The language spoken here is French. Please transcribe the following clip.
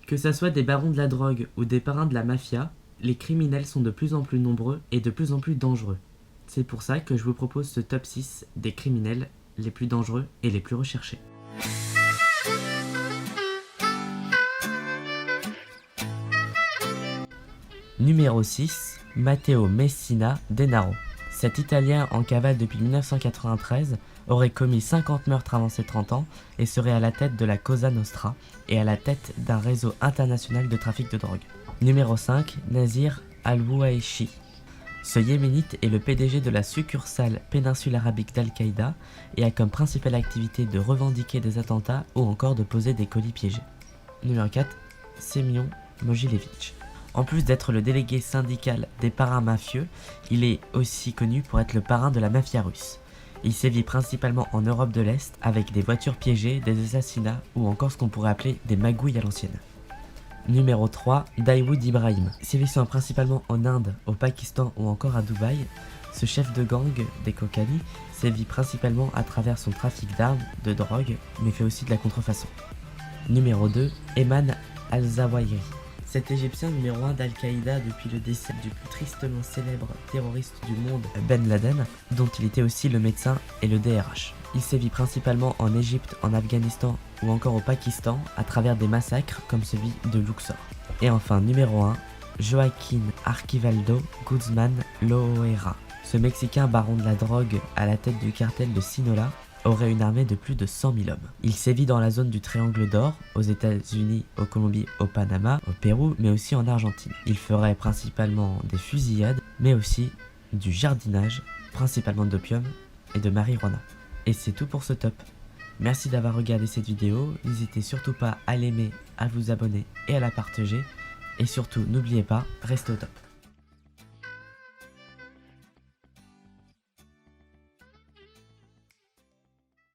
Que ça soit des barons de la drogue ou des parrains de la mafia, les criminels sont de plus en plus nombreux et de plus en plus dangereux. C'est pour ça que je vous propose ce top 6 des criminels les plus dangereux et les plus recherchés. Numéro 6, Matteo Messina Denaro. Cet Italien en cavale depuis 1993 aurait commis 50 meurtres avant ses 30 ans et serait à la tête de la Cosa Nostra et à la tête d'un réseau international de trafic de drogue. Numéro 5, Nazir Al-Waishi. Ce Yéménite est le PDG de la succursale péninsule arabique d'Al-Qaïda et a comme principale activité de revendiquer des attentats ou encore de poser des colis piégés. Numéro 4, Semyon Mogilevich. En plus d'être le délégué syndical des parrains mafieux, il est aussi connu pour être le parrain de la mafia russe. Il sévit principalement en Europe de l'Est avec des voitures piégées, des assassinats ou encore ce qu'on pourrait appeler des magouilles à l'ancienne. Numéro 3, Dawood Ibrahim. Sévissant principalement en Inde, au Pakistan ou encore à Dubaï, ce chef de gang des Kokani sévit principalement à travers son trafic d'armes, de drogue, mais fait aussi de la contrefaçon. Numéro 2, Ayman Al-Zawahiri. Cet Égyptien numéro 1 d'Al-Qaïda depuis le décès du plus tristement célèbre terroriste du monde, Ben Laden, dont il était aussi le médecin et le DRH. Il sévit principalement en Égypte, en Afghanistan ou encore au Pakistan à travers des massacres comme celui de Luxor. Et enfin numéro 1, Joaquín Arquivaldo Guzmán Loera. Ce Mexicain baron de la drogue à la tête du cartel de Sinaloa aurait une armée de plus de 100 000 hommes. Il sévit dans la zone du Triangle d'Or, aux États-Unis, au Colombie, au Panama, au Pérou, mais aussi en Argentine. Il ferait principalement des fusillades, mais aussi du jardinage, principalement d'opium et de marijuana. Et c'est tout pour ce top. Merci d'avoir regardé cette vidéo, n'hésitez surtout pas à l'aimer, à vous abonner et à la partager. Et surtout, n'oubliez pas, restez au top.